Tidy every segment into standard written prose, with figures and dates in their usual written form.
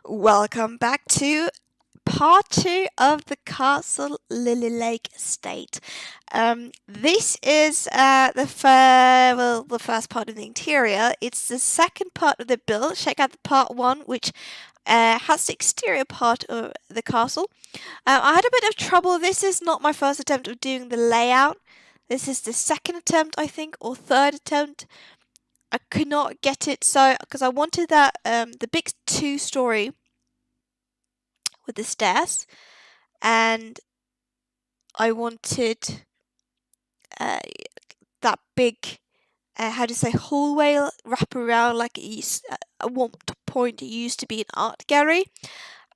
Welcome back to part 2 of the Castle Lilylake estate. This is the first part of the interior. It's the second part of the build. Check out the part 1, which has the exterior part of the castle. I had a bit of trouble. This is not my first attempt of doing the layout. This is the second attempt, I think, or third attempt. I could not get it because I wanted that the big 2-story with the stairs, and I wanted that big how to say hallway wrap around like it used, at one point it used to be an art gallery.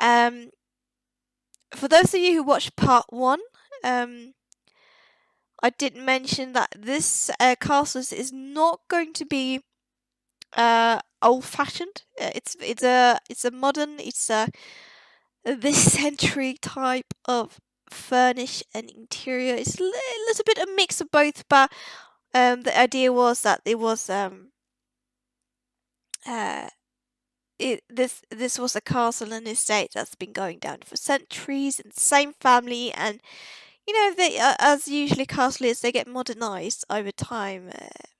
For those of you who watched part 1, I did mention that this castle is not going to be old-fashioned. It's a modern, this century type of furnish and interior. It's a little bit a mix of both, but the idea was that it was this was a castle and estate that's been going down for centuries in the same family, and they as usually castle is, they get modernized over time,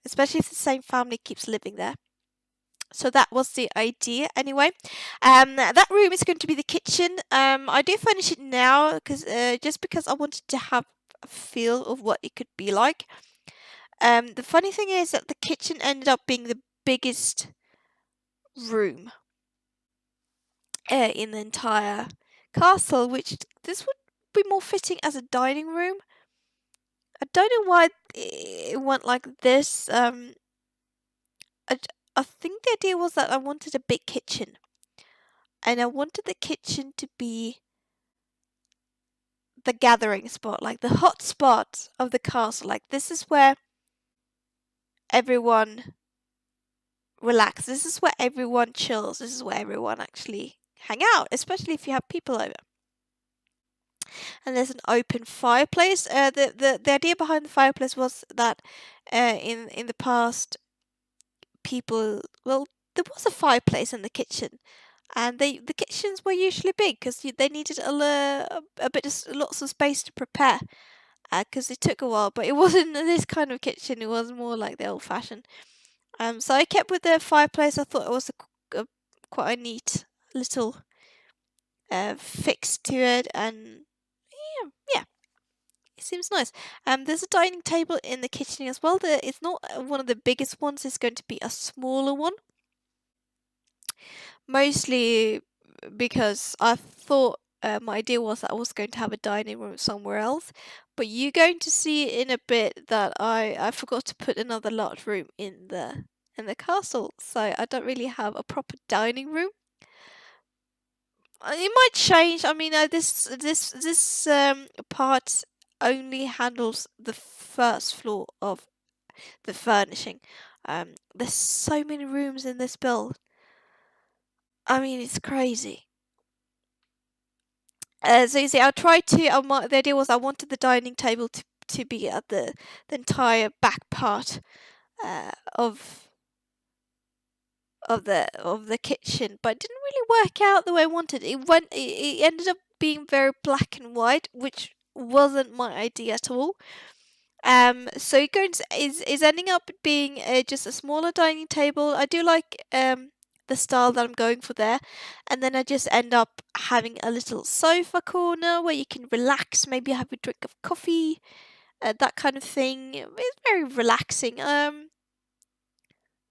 especially if the same family keeps living there. So that was the idea anyway. That room is going to be the kitchen. I do furnish it now because just because I wanted to have a feel of what it could be like. The funny thing is that the kitchen ended up being the biggest room in the entire castle, which this would be more fitting as a dining room. I don't know why it went like this. I think the idea was that I wanted a big kitchen, and I wanted the kitchen to be the gathering spot, like the hot spot of the castle. Like, this is where everyone relaxes. This is where everyone chills. This is where everyone actually hang out, especially if you have people over. And there's an open fireplace. The idea behind the fireplace was that in the past, there was a fireplace in the kitchen, and the kitchens were usually big because they needed lots of space to prepare, because it took a while. But it wasn't this kind of kitchen. It was more like the old fashioned. So I kept with the fireplace. I thought it was quite a neat little fix to it, and yeah, it seems nice. There's a dining table in the kitchen as well. It's not one of the biggest ones. It's going to be a smaller one. Mostly because I thought my idea was that I was going to have a dining room somewhere else, but you're going to see in a bit that I forgot to put another large room in the castle, so I don't really have a proper dining room. It might change. I mean, this part only handles the first floor of the furnishing. There's so many rooms in this build. I mean, it's crazy. So you see, I tried to. The idea was I wanted the dining table to be at the entire back part of the kitchen, but it didn't really work out the way I wanted. It ended up being very black and white, which wasn't my idea at all. So it is ending up being just a smaller dining table. I do like the style that I'm going for there, and then I just end up having a little sofa corner where you can relax, maybe have a drink of coffee, that kind of thing. It's very relaxing.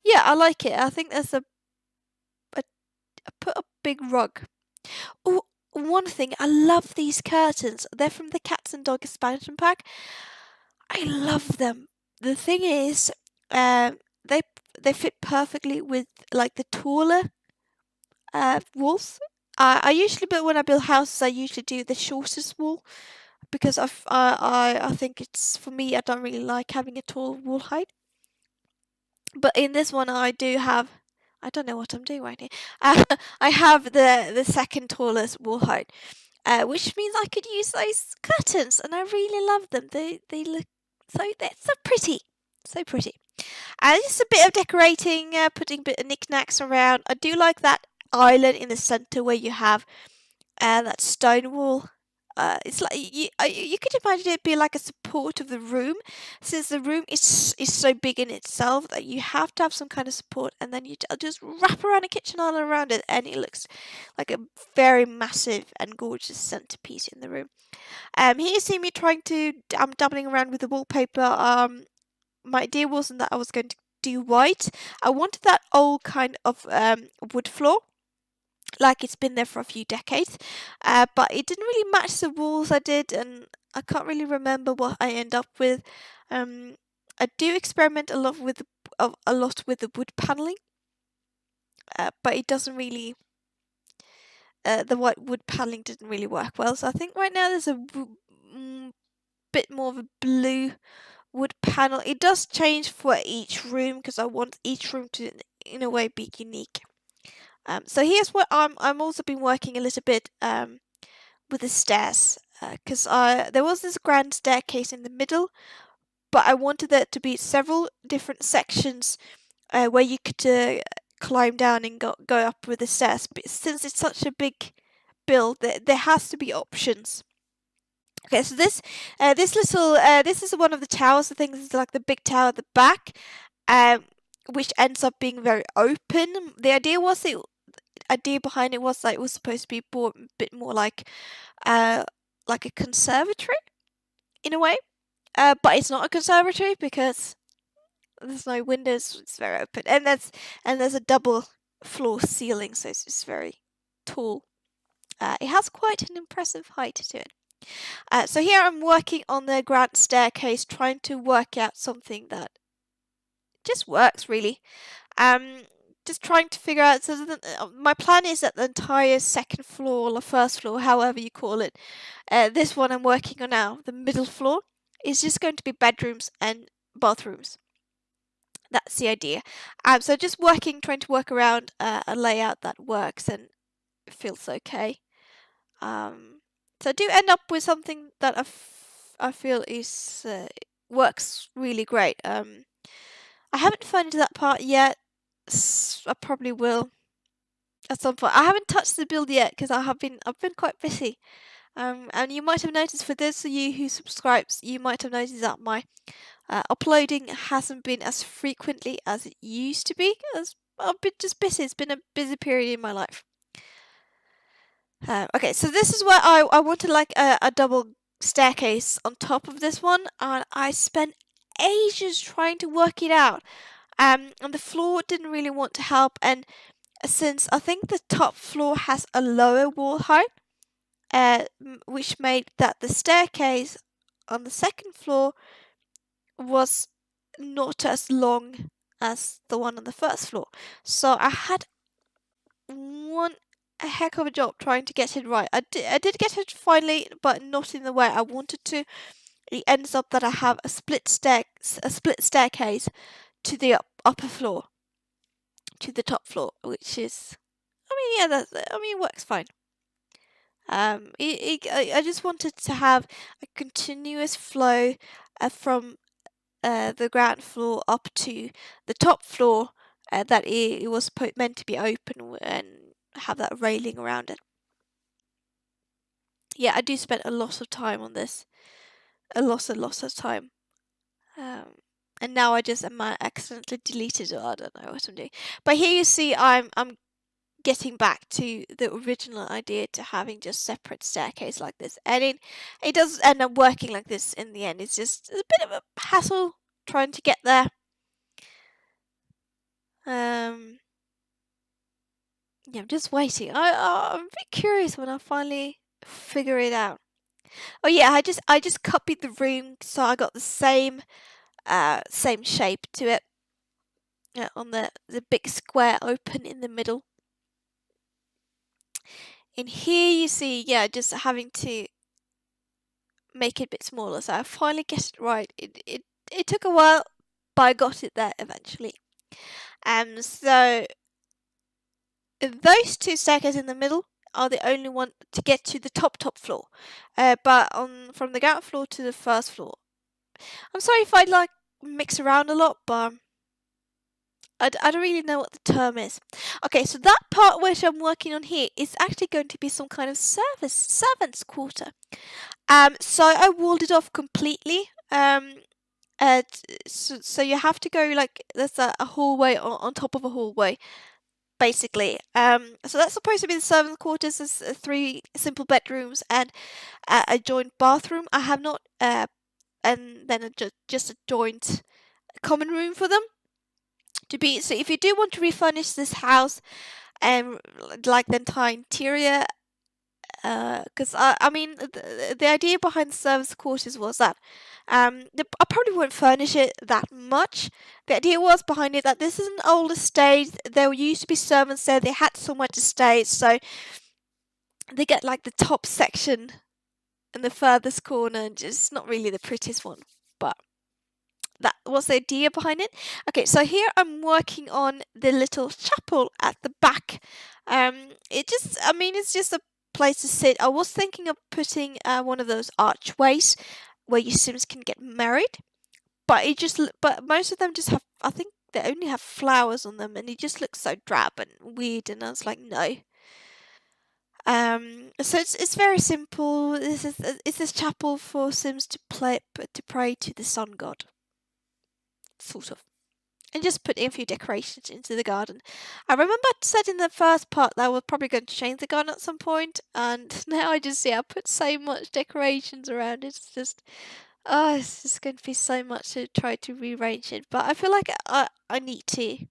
Yeah, I like it. I think there's I put a big rug. Oh, one thing, I love these curtains. They're from the Cats and Dog expansion pack. I love them. The thing is, they fit perfectly with like the taller walls. I usually when I build houses, I usually do the shortest wall because I think it's, for me, I don't really like having a tall wall height. But in this one, I do have. I don't know what I'm doing right here. I have the second tallest wall height, which means I could use those curtains, and I really love them. They look they're so pretty, so pretty. And just a bit of decorating, putting a bit of knickknacks around. I do like that island in the center where you have that stone wall. It's like you could imagine it be like a support of the room, since the room is so big in itself that you have to have some kind of support, and then you just wrap around a kitchen island around it, and it looks like a very massive and gorgeous centerpiece in the room. Here you see me I'm dabbling around with the wallpaper. My idea wasn't that I was going to do white. I wanted that old kind of wood floor, like it's been there for a few decades, but it didn't really match the walls I did, and I can't really remember what I end up with. I do experiment a lot with the wood paneling, but it doesn't really. The white wood paneling didn't really work well, so I think right now there's a bit more of a blue wood panel. It does change for each room because I want each room to, in a way, be unique. So here's what I'm also been working a little bit with the stairs, because there was this grand staircase in the middle, but I wanted there to be several different sections where you could climb down and go up with the stairs. But since it's such a big build, there has to be options. Okay, so this is one of the towers. I think this is like the big tower at the back, which ends up being very open. The idea behind it was that it was supposed to be a bit more like a conservatory in a way, but it's not a conservatory because there's no windows. It's very open, and there's a double floor ceiling, so it's very tall. It has quite an impressive height to it. So here I'm working on the grand staircase, trying to work out something that just works really. Just trying to figure out. So my plan is that the entire second floor or first floor, however you call it, this one I'm working on now, the middle floor, is just going to be bedrooms and bathrooms. That's the idea. So just trying to work around a layout that works and feels okay. So I do end up with something that I feel is works really great. I haven't found that part yet. I probably will at some point. I haven't touched the build yet because I've been quite busy. And you might have noticed, for those of you who subscribes, you might have noticed that my uploading hasn't been as frequently as it used to be. As I've been just busy. It's been a busy period in my life. Okay, so this is where I wanted like a double staircase on top of this one, and I spent ages trying to work it out. And the floor didn't really want to help, and since I think the top floor has a lower wall height, which made that the staircase on the second floor was not as long as the one on the first floor. So I had a heck of a job trying to get it right. I did get it finally, but not in the way I wanted to. It ends up that I have a split staircase to the upper floor, to the top floor, which is, it works fine. I just wanted to have a continuous flow from the ground floor up to the top floor, that it was meant to be open and have that railing around it. Yeah, I do spend a lot of time on this, a lot of time. And now I just accidentally deleted it. I don't know what I'm doing. But here you see I'm getting back to the original idea to having just separate staircase like this, and it does end up working like this in the end. It's just a bit of a hassle trying to get there. Yeah, I'm just waiting. I'm a bit curious when I finally figure it out. Oh yeah, I just copied the room so I got the same shape to it. On the big square open in the middle. And here you see, just having to make it a bit smaller. So I finally get it right. It took a while, but I got it there eventually. So those two staircases in the middle are the only one to get to the top floor. But from the ground floor to the first floor. I'm sorry if I mix around a lot, but I don't really know what the term is. Okay, so that part which I'm working on here is actually going to be some kind of servants' quarter. So I walled it off completely. So you have to go like there's a hallway on top of a hallway, basically. So that's supposed to be the servants' quarters. There's three simple bedrooms and a joint bathroom. I have not and then just a joint common room for them to be. So if you do want to refurnish this house and like the entire interior, because I mean the idea behind the service quarters was that I probably won't furnish it that much. The idea was behind it that this is an old estate. There used to be servants there. They had so much estate, so they get like the top section in the furthest corner, and just not really the prettiest one, but that was the idea behind it. Okay, so here I'm working on the little chapel at the back. I mean, it's just a place to sit. I was thinking of putting one of those archways where your Sims can get married, but but most of them just have, I think they only have flowers on them, and it just looks so drab and weird. And I was like, no. So it's very simple. It's this chapel for Sims to pray to the sun god, sort of. And just put in a few decorations into the garden. I remember I said in the first part that I was probably going to change the garden at some point, and now I just see I put so much decorations around it. It's just going to be so much to try to rearrange it. But I feel like I need to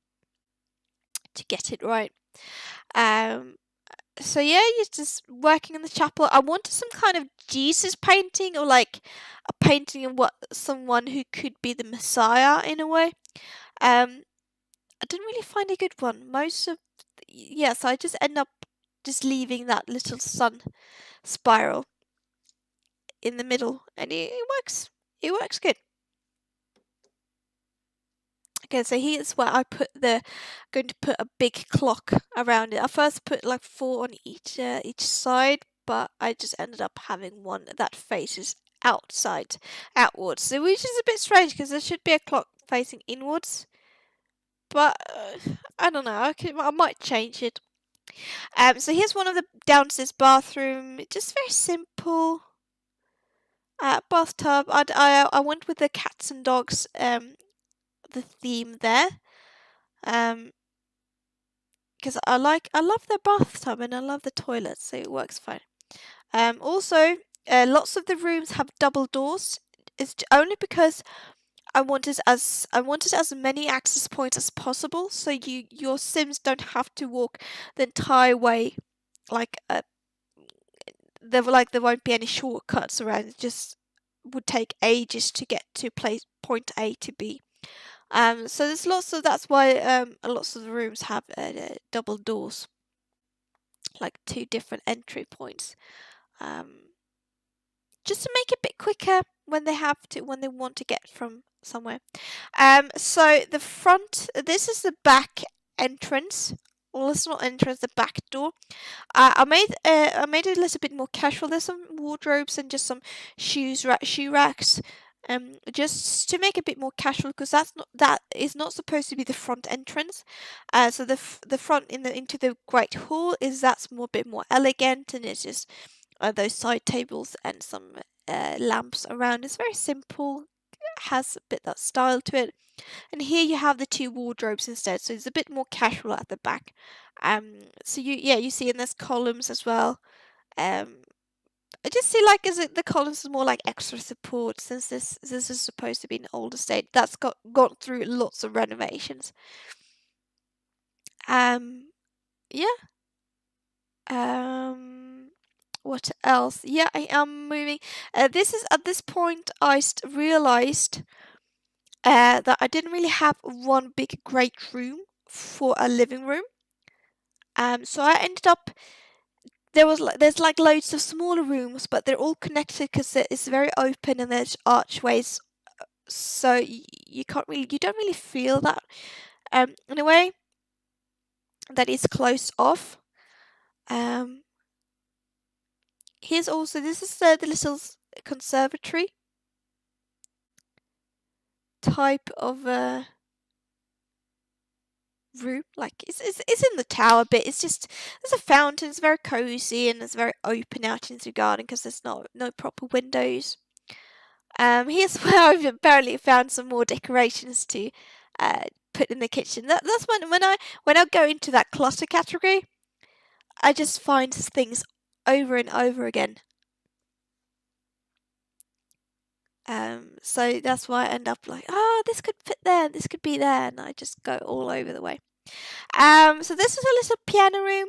get it right. So yeah, you're just working in the chapel. I wanted some kind of Jesus painting, or like a painting of someone who could be the Messiah in a way. I didn't really find a good one. So I just end up just leaving that little sun spiral in the middle, and it works. It works good. Okay, so here's where going to put a big clock around it. I first put like 4 on each side, but I just ended up having one that faces outwards. So which is a bit strange because there should be a clock facing inwards. But I don't know. I might change it. So here's one of the downstairs bathroom. Just very simple. Bathtub. I went with the cats and dogs. The theme there. Because I love the bathtub and I love the toilet, so it works fine. Also, lots of the rooms have double doors. It's only because I wanted as many access points as possible, so your Sims don't have to walk the entire way. Like there won't be any shortcuts around. It just would take ages to get to point A to B. So there's that's why lots of the rooms have double doors, like 2 different entry points. Just to make it a bit quicker when they want to get from somewhere. So the front, this is the back entrance. Well, it's not entrance, the back door. I made it a little bit more casual. There's some wardrobes and just some shoe racks. Just to make it a bit more casual, because that is not supposed to be the front entrance. So the front into the Great Hall that's a bit more elegant, and it's just those side tables and some lamps around. It's very simple, has a bit that style to it. And here you have the 2 wardrobes instead, so it's a bit more casual at the back. So you see, and there's columns as well. I just see like the columns is more like extra support, since this is supposed to be an older estate that's gone through lots of renovations. Yeah. What else? Yeah, I am moving. This is at this point I realized that I didn't really have one big great room for a living room. So I ended up there's like loads of smaller rooms, but they're all connected because it's very open and there's archways. So you don't really feel that in a way that it's closed off. Here's also, this is the little conservatory type of room. Like it's in the tower bit. It's just there's a fountain. It's very cozy and it's very open out into the garden because there's no proper windows. Here's where I've apparently found some more decorations to put in the kitchen. That's when I go into that clutter category, I just find things over and over again. So that's why I end up like, oh, this could fit there, this could be there, and I just go all over the way. So this is a little piano room,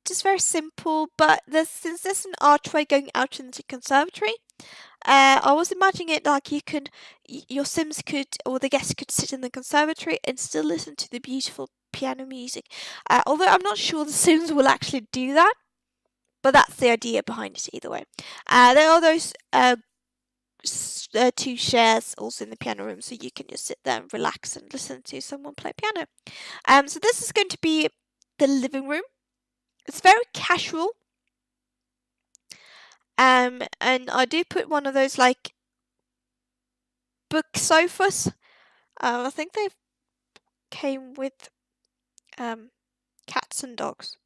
just very simple, but since there's an archway going out into the conservatory, I was imagining it like your Sims could, or the guests could sit in the conservatory and still listen to the beautiful piano music. Although I'm not sure the Sims will actually do that, but that's the idea behind it either way. There are those 2 chairs also in the piano room, so you can just sit there and relax and listen to someone play piano. So this is going to be the living room. It's very casual. And I do put one of those like book sofas. I think they came with cats and dogs.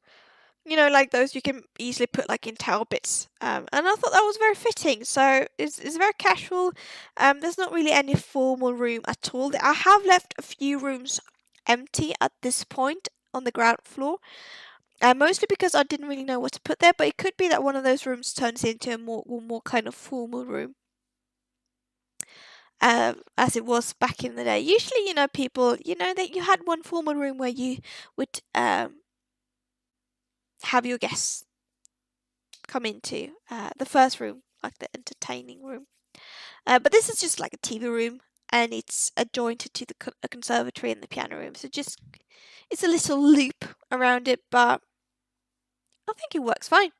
You know, like those you can easily put like in towel bits. And I thought that was very fitting. So it's very casual. There's not really any formal room at all. I have left a few rooms empty at this point on the ground floor. Mostly because I didn't really know what to put there, but it could be that one of those rooms turns into a more kind of formal room. As it was back in the day. Usually, people, that you had one formal room where you would have your guests come into the first room, like the entertaining room. But this is just like a TV room, and it's adjoined to the conservatory and the piano room. So it's a little loop around it, but I think it works fine.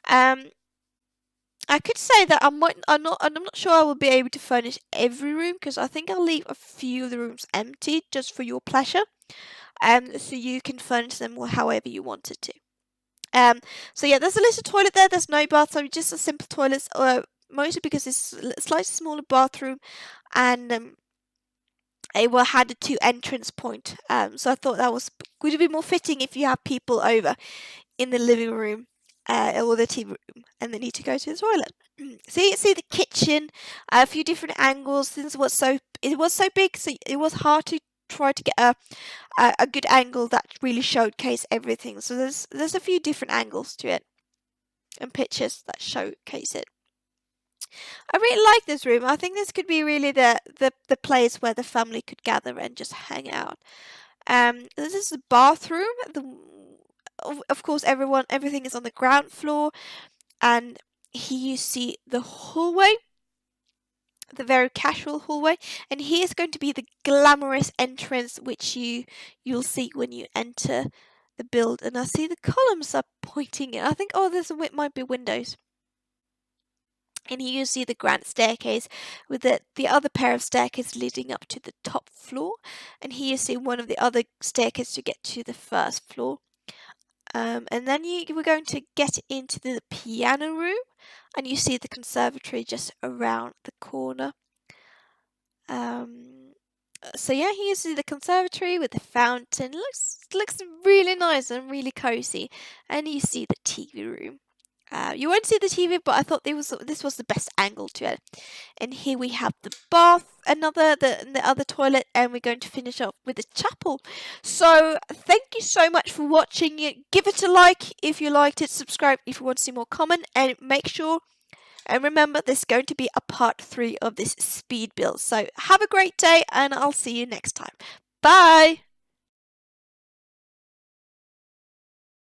I could say that I'm not sure I will be able to furnish every room because I think I'll leave a few of the rooms empty just for your pleasure, so you can furnish them however you wanted to. So yeah, there's a little toilet there. There's no bathroom, just a simple toilet. Mostly because it's a slightly smaller bathroom, and it had a 2 entrance point. So I thought that would it be more fitting if you have people over in the living room or the TV room, and they need to go to the toilet. So you see the kitchen, a few different angles. Since it was so big, so it was hard to try to get a good angle that really showcase everything. So there's a few different angles to it, and pictures that showcase it. I really like this room. I think this could be really the place where the family could gather and just hang out. This is the bathroom. Of course, everything is on the ground floor, and here you see the hallway, the very casual hallway, and here's going to be the glamorous entrance which you'll see when you enter the build. And I see the columns are pointing. I think might be windows. And here you see the grand staircase with the other pair of staircases leading up to the top floor. And here you see one of the other staircases to get to the first floor. And then we're going to get into the piano room, and you see the conservatory just around the corner. So yeah, here you see the conservatory with the fountain. Looks really nice and really cozy. And you see the TV room. You won't see the TV, but I thought this was the best angle to it. And here we have the bath, the other toilet, and we're going to finish off with the chapel. So thank you so much for watching it. Give it a like if you liked it. Subscribe if you want to see more comment, and make sure and remember there's going to be a part 3 of this speed build. So have a great day, and I'll see you next time. Bye.